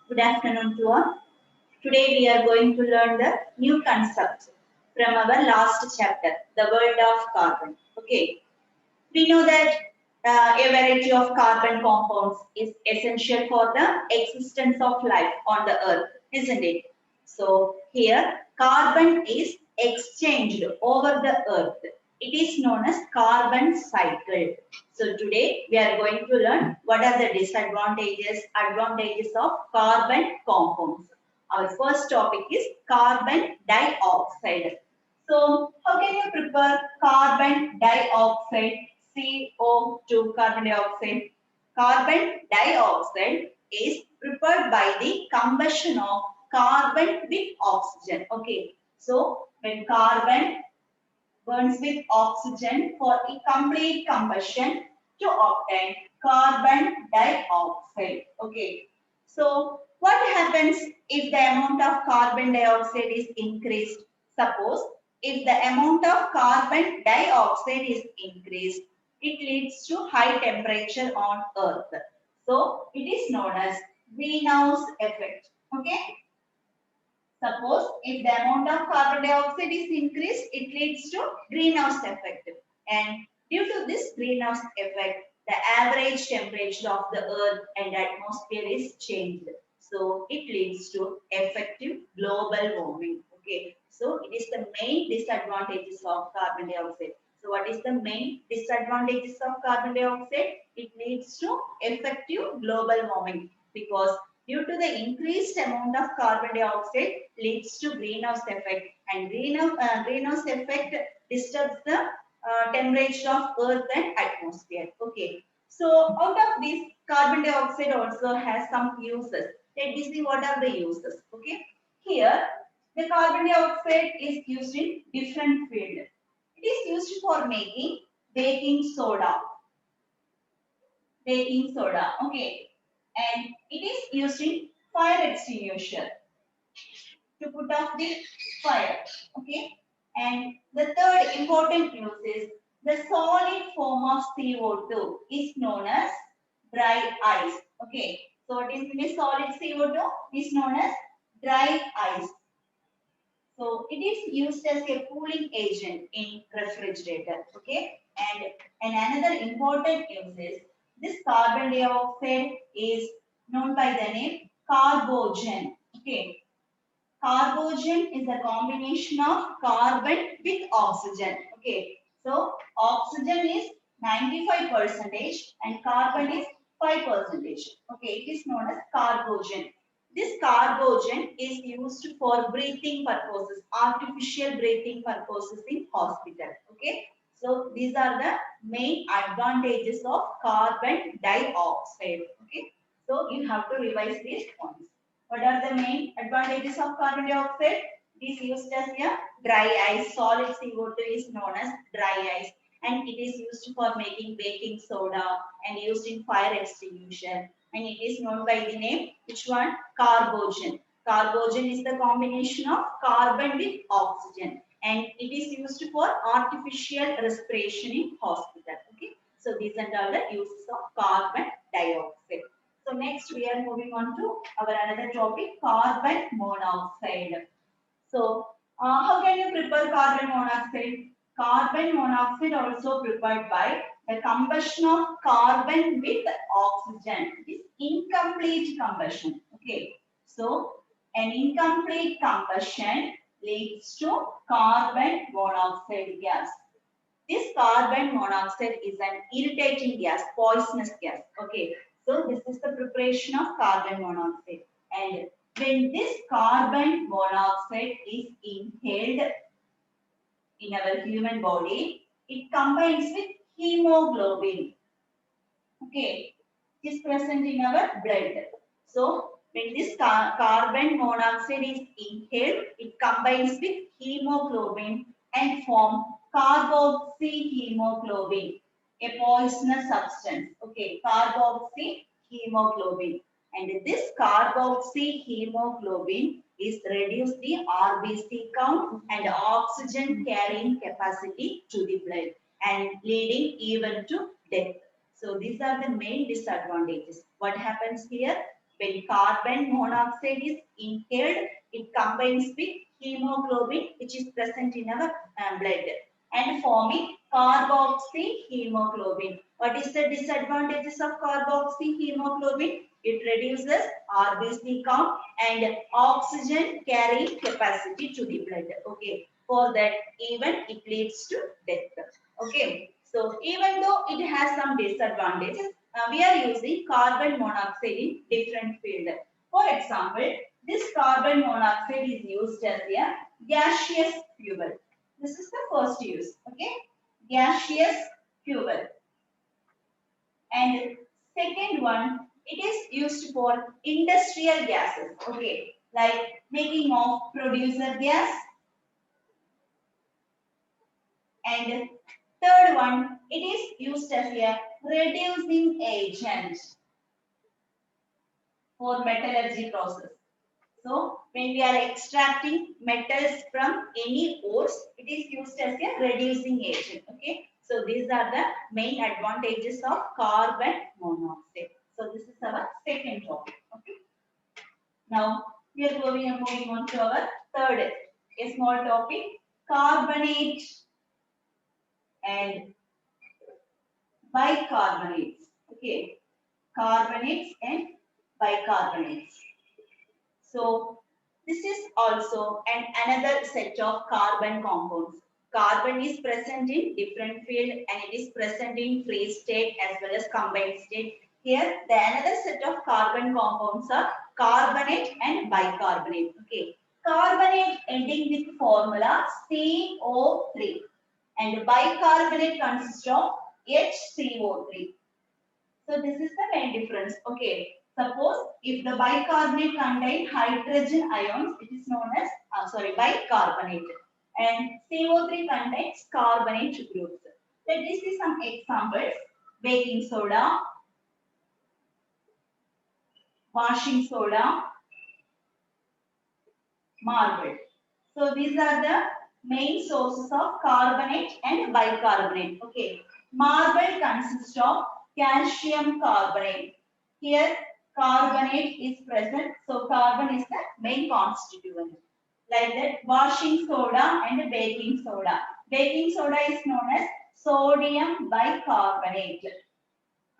Good afternoon to all. Today we are going to learn the new concept from our last chapter, the world of carbon. Okay, we know that a variety of carbon compounds is essential for the existence of life on the earth, isn't it? So here carbon is exchanged over the earth. It is known as carbon cycle. So today we are going to learn what are the disadvantages, advantages of carbon compounds. Our first topic is carbon dioxide. So, how can you prepare carbon dioxide, CO2, carbon dioxide? Carbon dioxide is prepared by the combustion of carbon with oxygen. Okay, so when carbon burns with oxygen for a complete combustion to obtain carbon dioxide. Okay, so what happens if the amount of carbon dioxide is increased? Suppose if the amount of carbon dioxide is increased, it leads to high temperature on earth. So it is known as greenhouse effect. Okay. Suppose if the amount of carbon dioxide is increased, it leads to greenhouse effect. And due to this greenhouse effect, the average temperature of the earth and atmosphere is changed. So it leads to effective global warming. Okay. So it is the main disadvantages of carbon dioxide. So what is the main disadvantages of carbon dioxide? It leads to effective global warming because due to the increased amount of carbon dioxide leads to greenhouse effect and greenhouse effect disturbs the temperature of earth and atmosphere. Okay. So out of this carbon dioxide also has some uses. Let me see what are the uses. Okay. Here the carbon dioxide is used in different fields. It is used for making baking soda. Baking soda. Okay. And it is used in fire extinguisher to put off the fire. Okay. And the third important use is the solid form of CO2 is known as dry ice. Okay. So what is in a solid CO2 is known as dry ice. So it is used as a cooling agent in refrigerator. Okay. And another important use is this carbon dioxide is known by the name carbogen. Okay. Carbogen is a combination of carbon with oxygen. Okay. So oxygen is 95 percentage and carbon is 5 percentage. Okay. It is known as carbogen. This carbogen is used for breathing purposes, artificial breathing purposes in hospital. Okay. So these are the main advantages of carbon dioxide. Okay. So you have to revise these points. What are the main advantages of carbon dioxide? It is used as a dry ice. Solid CO2 is known as dry ice and it is used for making baking soda and used in fire extinguisher and it is known by the name which one? Carbogen. Carbogen is the combination of carbon with oxygen and it is used for artificial respiration in hospital. Okay. So these are all the uses of carbon dioxide. So next we are moving on to our another topic, carbon monoxide. So how can you prepare carbon monoxide? Carbon monoxide also prepared by the combustion of carbon with oxygen. It is incomplete combustion. Okay. So an incomplete combustion leads to carbon monoxide gas. This carbon monoxide is an irritating gas, poisonous gas. Okay, so this is the preparation of carbon monoxide. And when this carbon monoxide is inhaled in our human body, it combines with hemoglobin. Okay, it is present in our blood. So when this carbon monoxide is inhaled, it combines with hemoglobin and form carboxyhemoglobin, a poisonous substance. Okay, carboxyhemoglobin. And this carboxyhemoglobin is reduce the RBC count and oxygen carrying capacity to the blood and leading even to death. So these are the main disadvantages. What happens here? When carbon monoxide is inhaled, it combines with hemoglobin, which is present in our blood, and forming carboxyhemoglobin. What is the disadvantages of carboxyhemoglobin? It reduces RBC count and oxygen carrying capacity to the blood. Okay, for that even it leads to death. Okay, so even though it has some disadvantages, we are using carbon monoxide in different field. For example, this carbon monoxide is used as a gaseous fuel. This is the first use. Okay, gaseous fuel. And second one, it is used for industrial gases. Okay, like making of producer gas. And third one, it is used as a reducing agent for metallurgy process. So when we are extracting metals from any ores, it is used as a reducing agent. Okay. So these are the main advantages of carbon monoxide. So this is our second topic. Okay. Now we are moving on to our third, a small topic, carbonate and bicarbonates. Okay, carbonates and bicarbonates. So this is also another set of carbon compounds. Carbon is present in different field and it is present in free state as well as combined state. Here the another set of carbon compounds are carbonate and bicarbonate. Okay, carbonate ending with formula CO3 and bicarbonate consists of HCO3. So this is the main difference. Okay. Suppose if the bicarbonate contain hydrogen ions, it is known as bicarbonate, and CO3 contains carbonate groups. Let us see some examples: baking soda, washing soda, marble. So these are the main sources of carbonate and bicarbonate. Okay, marble consists of calcium carbonate. Here carbonate is present, so carbon is the main constituent. Like that, washing soda and baking soda. Baking soda is known as sodium bicarbonate,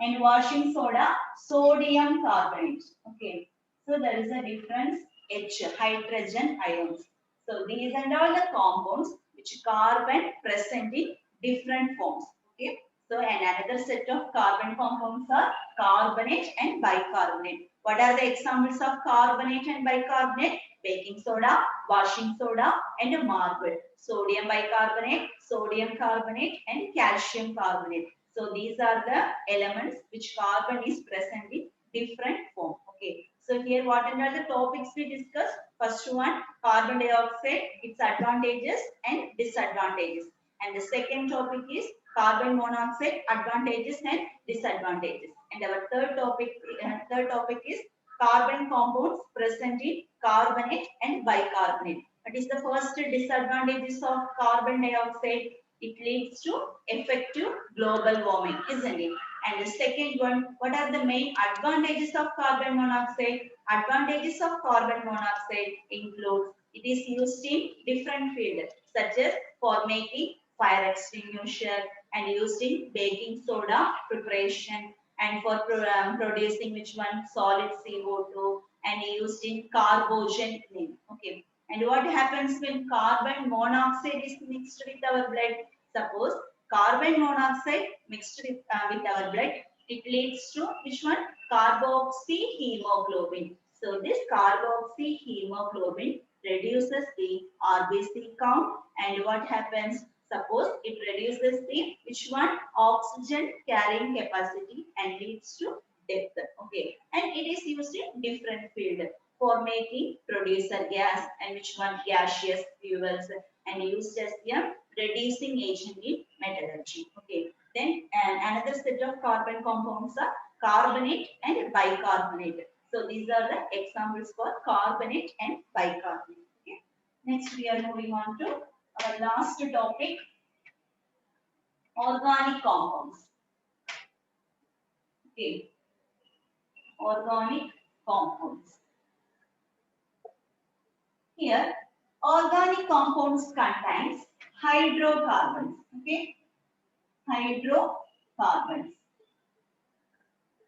and washing soda, sodium carbonate. Okay, so there is a difference. H, hydrogen ions. So these and all the compounds which carbon present in different forms. Okay. So another set of carbon compounds are carbonate and bicarbonate. What are the examples of carbonate and bicarbonate? Baking soda, washing soda, and marble. Sodium bicarbonate, sodium carbonate, and calcium carbonate. So these are the elements which carbon is present in different form. Okay. So here what are the topics we discussed? First one, carbon dioxide, its advantages and disadvantages. And the second topic is carbon monoxide, advantages and disadvantages. And our third topic is carbon compounds present in carbonate and bicarbonate. What is the first disadvantages of carbon dioxide? It leads to effective global warming, isn't it? And the second one, what are the main advantages of carbon monoxide? Advantages of carbon monoxide include it is used in different fields such as for making fire extinguisher and used in baking soda preparation and for producing which one solid CO2 and used in carbogen. Okay. And what happens when carbon monoxide is mixed with our blood? Suppose carbon monoxide mixed with our blood, it leads to which one? Carboxyhemoglobin. So this carboxyhemoglobin reduces the RBC count, and what happens? Suppose it reduces the which one? Oxygen carrying capacity and leads to death. Okay, and it is used in different field for making producer gas and which one? Gaseous fuels, and used as a reducing agent in metallurgy. Okay, then another set of carbon compounds are carbonate and bicarbonate. So these are the examples for carbonate and bicarbonate. Okay. Next we are moving on to our last topic, organic compounds. Okay, organic compounds. Here, organic compounds contains hydrocarbons. Okay, hydrocarbons.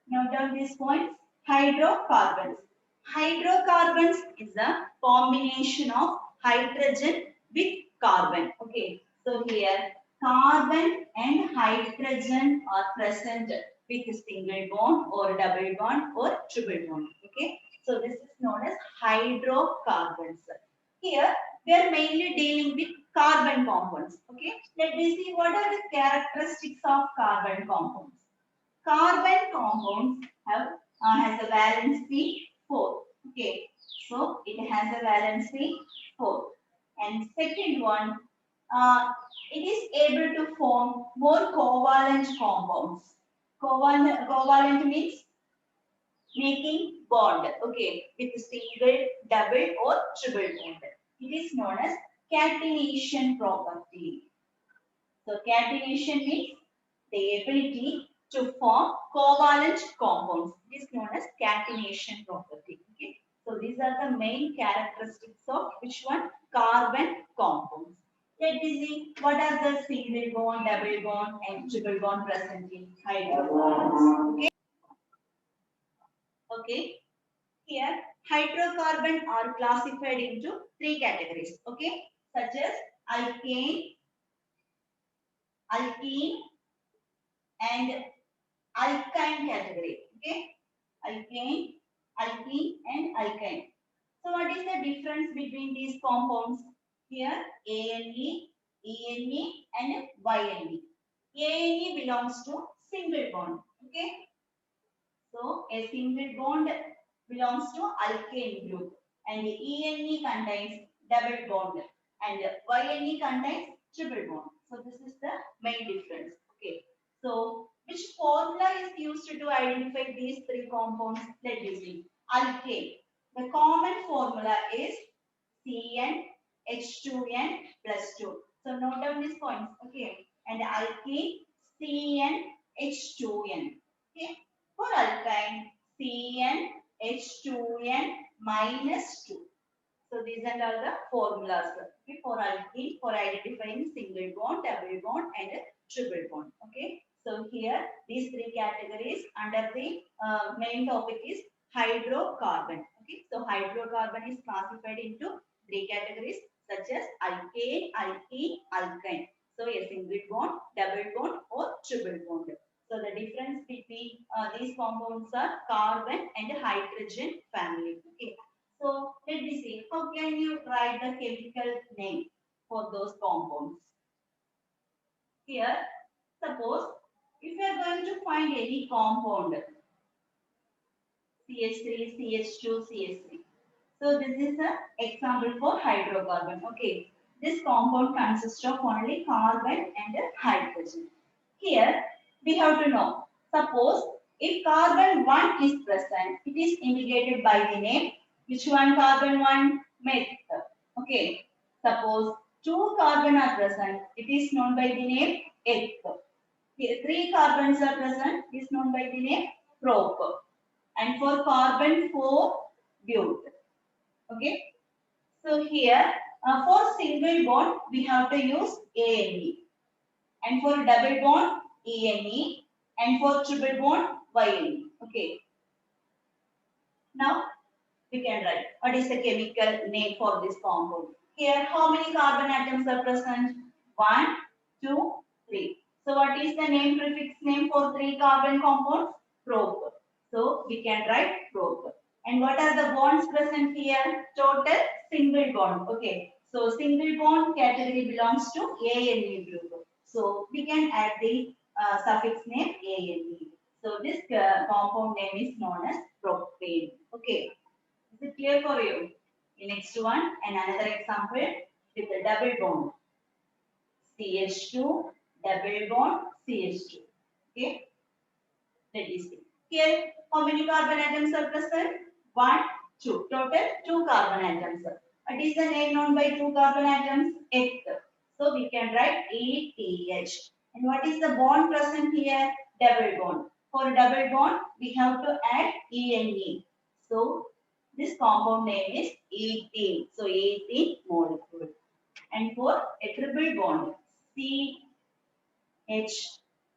Note down these points. Hydrocarbons. Hydrocarbons is a combination of hydrogen with carbon. Okay, so here carbon and hydrogen are present with a single bond or double bond or triple bond. Okay, so this is known as hydrocarbons. Here we are mainly dealing with carbon compounds. Okay, let me see what are the characteristics of carbon compounds. Carbon compounds have has a valency 4. Okay, so it has a valency 4. And second one, it is able to form more covalent compounds. Covalent means making bond. Okay, with single, double, or triple bond. It is known as catenation property. So catenation means the ability to form covalent compounds. It is known as catenation property. Okay. So these are the main characteristics of which one? Carbon compounds. Let me see what are the single bond, double bond, and triple bond present in hydrocarbons. Okay. Okay. Here, hydrocarbon are classified into three categories. Okay, such as alkane, alkene, and alkyne category. Okay, alkane, alkene, and alkyne. So, what is the difference between these compounds? Here, ANE, ENE, and YNE. ANE belongs to single bond. Okay, so a single bond belongs to alkane group, and ENE contains double bond, and YNE contains triple bond. So, this is the main difference. Okay. So, which formula is used to identify these three compounds? Let us see. Alkane. The common formula is CnH2n plus 2. So, note down these points. Okay. And alkene CnH2n. Okay. For alkyne CnH2n minus 2. So these are all the formulas. Okay, for alkene, for identifying single bond, double bond, and triple bond. Okay. So here these three categories under the main topic is hydrocarbon. Okay. So hydrocarbon is classified into three categories such as alkane, alkene, alkyne. So a single bond, double bond, or triple bond. So the difference between these compounds are carbon and hydrogen family. Okay. So let me see, how can you write the chemical name for those compounds? Here, suppose if you are going to find any compound, CH3, CH2, CH3. So this is an example for hydrocarbon. Okay, this compound consists of only carbon and hydrogen. Here, we have to know, suppose if carbon 1 is present, it is indicated by the name. Which one carbon 1? Meth. Okay. Suppose 2 carbon are present, it is known by the name eth. Here 3 carbons are present, it is known by the name prop. And for carbon 4, but. Okay. So here for single bond, we have to use ANE. And for double bond, ENE. And for triple bond, YNE. Okay. Now we can write what is the chemical name for this compound. Here, how many carbon atoms are present? 1, 2, 3. So what is the name prefix name for 3 carbon compounds? Prop. So we can write prop. And what are the bonds present here? Total single bond. Okay. So single bond category belongs to ANE group. So we can add the suffix name ANE. So this compound name is known as propane. Okay. Is it clear for you? The next one and another example with the double bond. CH2 double bond CH2. Okay. Let us see. Here, how many carbon atoms are present? 1, 2. Total 2 carbon atoms. What is the name known by 2 carbon atoms? Eth. So we can write ETH. And what is the bond present here? Double bond. For double bond, we have to add ENE. So this compound name is 18. So 18 molecule. And for a triple bond, CH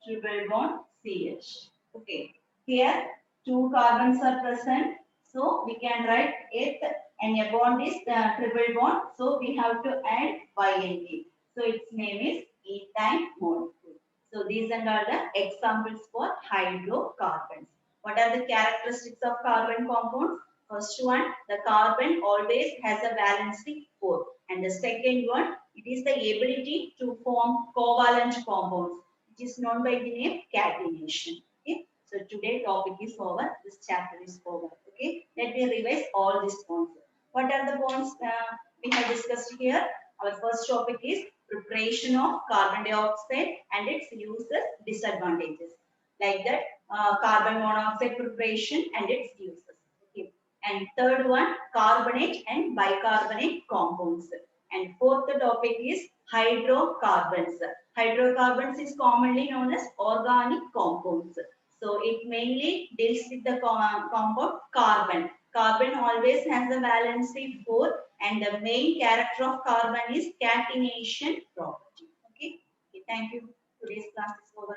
triple bond CH. Okay. Here two carbons are present. So we can write it and a bond is the triple bond. So we have to add YND. So its name is ethyne molecule. So these are the examples for hydrocarbons. What are the characteristics of carbon compounds? First one, the carbon always has a valency 4. And the second one, it is the ability to form covalent compounds, which is known by the name catenation. Okay. So today topic is over. This chapter is over. Okay. Let me revise all these points. What are the points we have discussed here? Our first topic is preparation of carbon dioxide and its uses, disadvantages. Like that, carbon monoxide preparation and its uses. Okay. And third one, carbonate and bicarbonate compounds. And fourth topic is hydrocarbons. Hydrocarbons is commonly known as organic compounds. So it mainly deals with the compound carbon. Carbon always has a valency 4 and the main character of carbon is catenation property. Okay, thank you. Today's class is over.